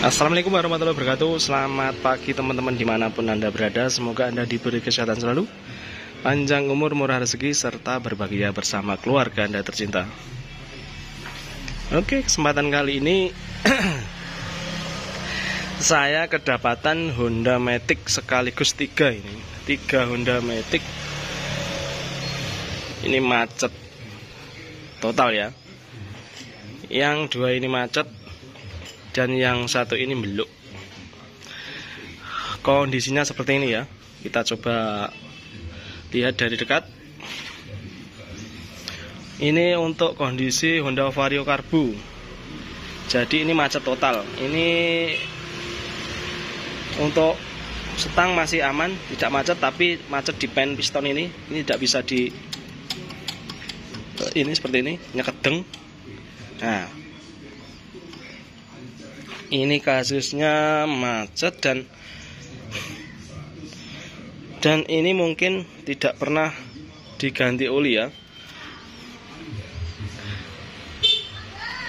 Assalamualaikum warahmatullahi wabarakatuh. Selamat pagi teman-teman dimanapun Anda berada. Semoga Anda diberi kesehatan selalu, panjang umur, murah rezeki, serta berbahagia bersama keluarga Anda tercinta. Oke, kesempatan kali ini saya kedapatan Honda Matic sekaligus 3 ini. 3 Honda Matic. Ini macet total ya. Yang 2 ini macet dan yang 1 ini beluk. Kondisinya seperti ini ya. Kita coba lihat dari dekat. Ini untuk kondisi Honda Vario Karbu. Jadi ini macet total. Ini untuk setang masih aman, tidak macet, tapi macet di pen piston ini. Ini tidak bisa di ini seperti ini, nyekedeng. Nah, ini kasusnya macet dan ini mungkin tidak pernah diganti oli ya.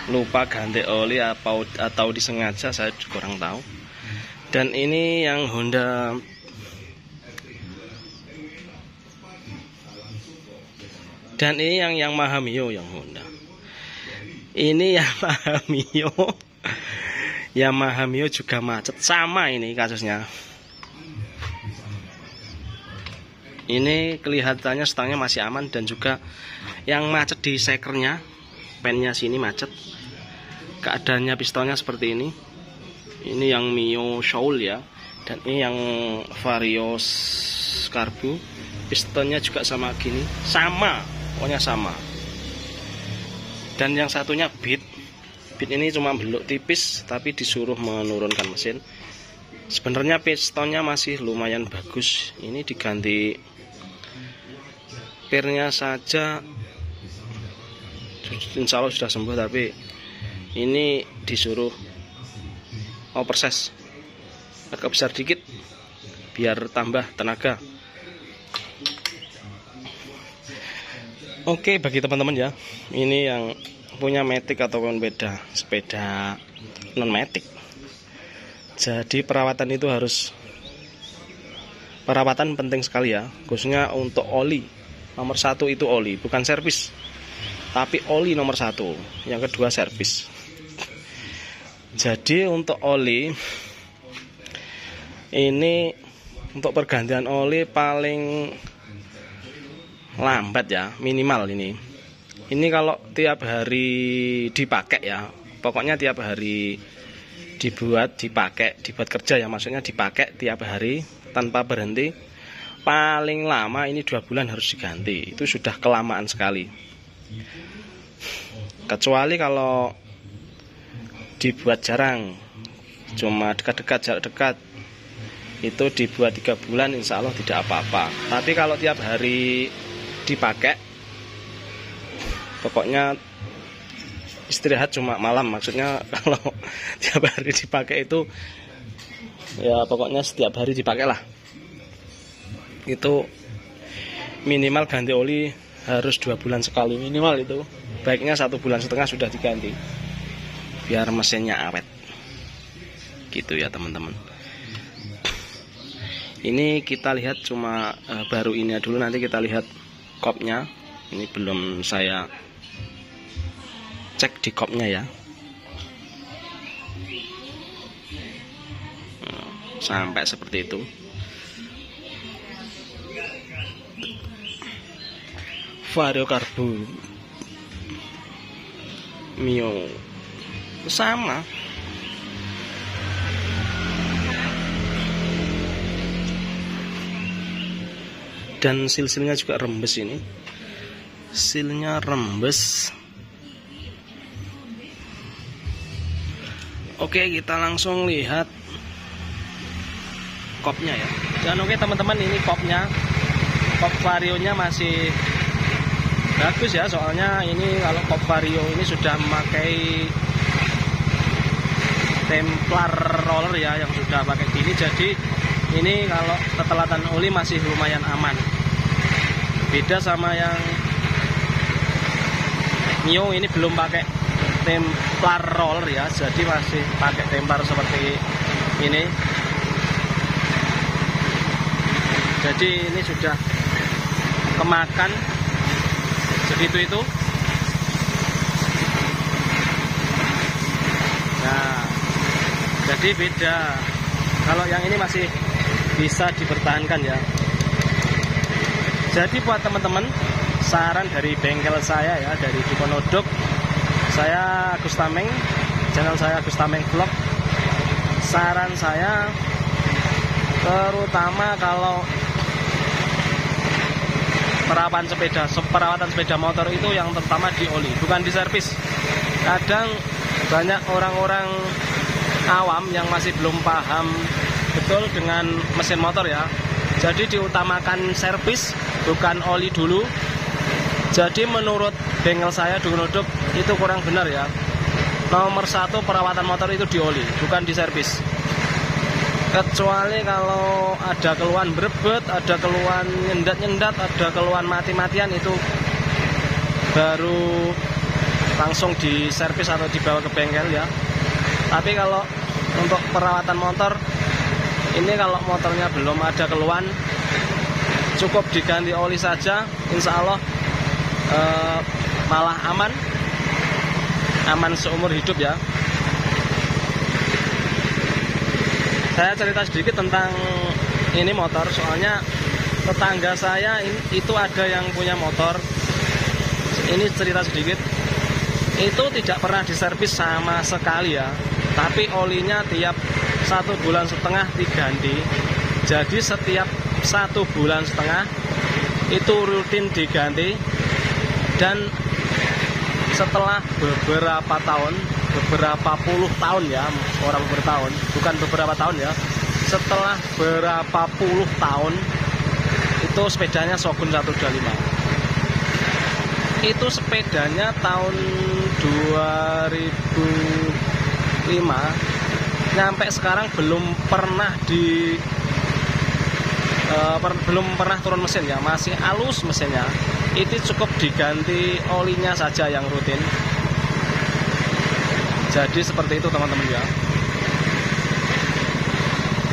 Lupa ganti oli atau disengaja, saya kurang tahu. Dan ini yang Honda dan ini yang Yamaha Mio, yang Honda. Ini Yamaha Mio. Yamaha Mio juga macet, sama ini kasusnya. Ini kelihatannya stangnya masih aman, dan juga yang macet di sekernya, pennya sini macet. Keadaannya pistonnya seperti ini. Ini yang Mio Soul ya, dan ini yang Vario Karbu. Pistonnya juga sama gini, sama, pokoknya sama. Dan yang satunya Beat ini cuma beluk tipis, tapi disuruh menurunkan mesin. Sebenarnya pistonnya masih lumayan bagus. Ini diganti pirnya saja, insya Allah sudah sembuh, tapi ini disuruh oversize agak besar dikit biar tambah tenaga. Oke, bagi teman-teman ya, ini yang punya Matic ataupun beda sepeda non Matic, jadi perawatan itu perawatan penting sekali ya, khususnya untuk oli. Nomor 1 itu oli, bukan servis, tapi oli nomor 1. Yang kedua servis. Jadi untuk oli ini, untuk pergantian oli paling lambat ya, minimal ini. Ini kalau tiap hari dipakai ya, pokoknya tiap hari dibuat kerja ya, maksudnya dipakai tiap hari tanpa berhenti, paling lama ini 2 bulan harus diganti. Itu sudah kelamaan sekali. Kecuali kalau dibuat jarang, cuma dekat-dekat, jarak dekat, itu dibuat 3 bulan insya Allah tidak apa-apa. Tapi kalau tiap hari dipakai, pokoknya istirahat cuma malam, maksudnya kalau tiap hari dipakai itu ya, pokoknya setiap hari dipakai lah. Itu minimal ganti oli harus 2 bulan sekali minimal itu. Baiknya 1,5 bulan sudah diganti, biar mesinnya awet. Gitu ya teman-teman. Ini kita lihat cuma baru ini dulu, nanti kita lihat kopnya. Ini belum saya cek di kopnya ya. Sampai seperti itu. Vario Karbu Mio sama. Dan silnya juga rembes ini. Silnya rembes. Oke, kita langsung lihat kopnya ya. Dan oke teman-teman, ini kopnya, kop Varionya masih bagus ya, soalnya ini kalau kop Vario ini sudah memakai Templar roller ya, yang sudah pakai gini. Jadi ini kalau ketelatan oli masih lumayan aman. Beda sama yang Mio, ini belum pakai templar roller ya, jadi masih pakai templar seperti ini. Jadi ini sudah kemakan segitu itu. Nah, jadi beda. Kalau yang ini masih bisa dipertahankan ya. Jadi buat teman-teman, saran dari bengkel saya ya, dari Diponodok, saya Agus Tameng, channel saya Agus Tameng Vlog. Saran saya, terutama kalau perawatan sepeda motor itu yang terutama di oli, bukan di servis. Kadang banyak orang-orang awam yang masih belum paham betul dengan mesin motor ya. Jadi diutamakan servis, bukan oli dulu. Jadi menurut bengkel saya Diponodok itu kurang benar ya. Nomor 1 perawatan motor itu di oli, bukan di servis. Kecuali kalau ada keluhan berebet, ada keluhan nyendat-nyendat, ada keluhan mati-matian, itu baru langsung di servis atau dibawa ke bengkel ya. Tapi kalau untuk perawatan motor ini, kalau motornya belum ada keluhan, cukup diganti oli saja, insya Allah malah aman seumur hidup ya. Saya cerita sedikit tentang ini motor, soalnya tetangga saya itu ada yang punya motor. Ini cerita sedikit, itu tidak pernah diservis sama sekali ya, tapi olinya tiap 1,5 bulan diganti. Jadi setiap 1,5 bulan itu rutin diganti. Dan setelah beberapa tahun, beberapa puluh tahun ya, orang bertahun, bukan beberapa tahun ya, setelah berapa puluh tahun, itu sepedanya Shogun 125. Itu sepedanya tahun 2005, nyampe sekarang belum pernah turun mesin ya, masih halus mesinnya. Itu cukup diganti olinya saja yang rutin. Jadi seperti itu teman-teman ya.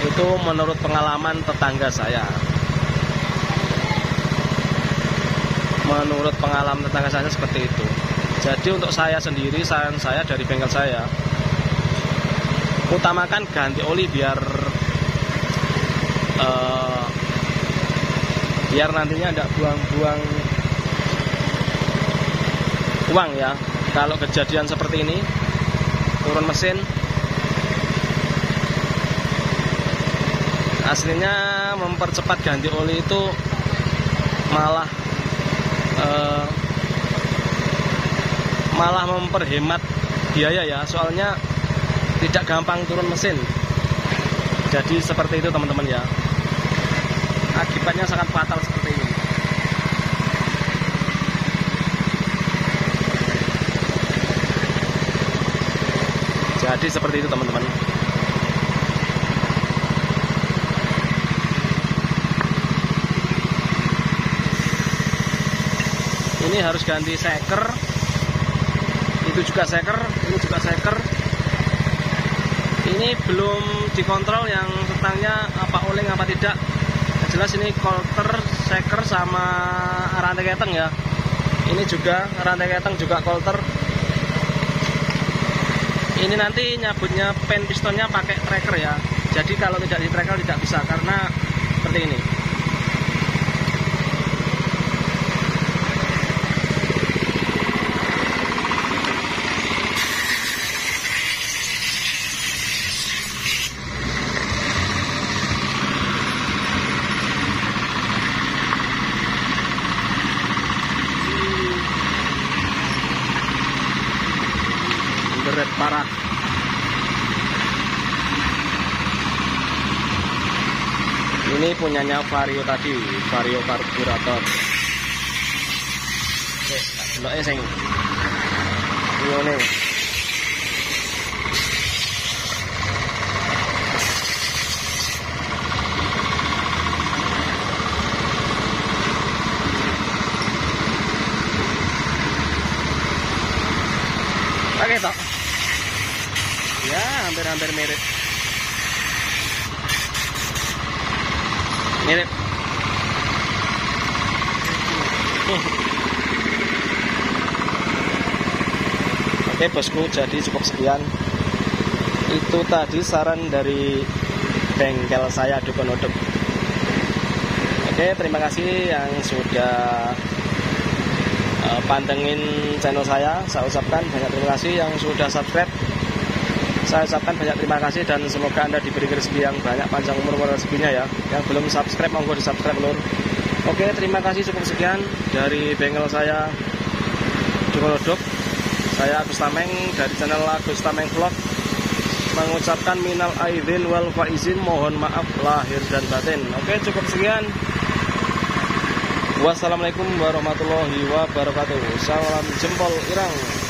Itu menurut pengalaman tetangga saya. Menurut pengalaman tetangga saya seperti itu. Jadi untuk saya sendiri, saran saya dari bengkel saya, utamakan ganti oli biar nantinya tidak buang-buang uang ya. Kalau kejadian seperti ini, turun mesin, aslinya mempercepat ganti oli itu malah memperhemat biaya ya, soalnya tidak gampang turun mesin. Jadi seperti itu teman-teman ya, akibatnya sangat fatal seperti ini. Jadi seperti itu teman-teman. Ini harus ganti seker. Itu juga seker, ini juga seker. Ini belum dikontrol yang setangnya apa oleng apa tidak. Yang jelas ini kolter, seker sama rantai keteng ya. Ini juga rantai keteng juga kolter. Ini nanti nyabutnya pen pistonnya pakai tracker ya. Jadi kalau tidak di tracker tidak bisa, karena seperti ini. Berat parah. Ini punyanya Vario tadi, Vario karburator. Delok sing ngene. Oke toh. Ya, hampir-hampir mirip. Mirip. Oke bosku, jadi cukup sekian. Itu tadi saran dari bengkel saya Dukun Odop. Oke, terima kasih yang sudah pantengin channel saya. Saya ucapkan banyak terima kasih. Yang sudah subscribe, saya ucapkan banyak terima kasih. Dan semoga Anda diberi rezeki yang banyak, panjang umur rezekinya ya. Yang belum subscribe, monggo di subscribe lur. Oke, terima kasih, cukup sekian dari bengkel saya Dukun Odop. Saya Agus Tameng dari channel Agus Tameng Vlog mengucapkan minal aidin wal faizin, mohon maaf lahir dan batin. Oke, cukup sekian. Wassalamualaikum warahmatullahi wabarakatuh. Salam jempol irang.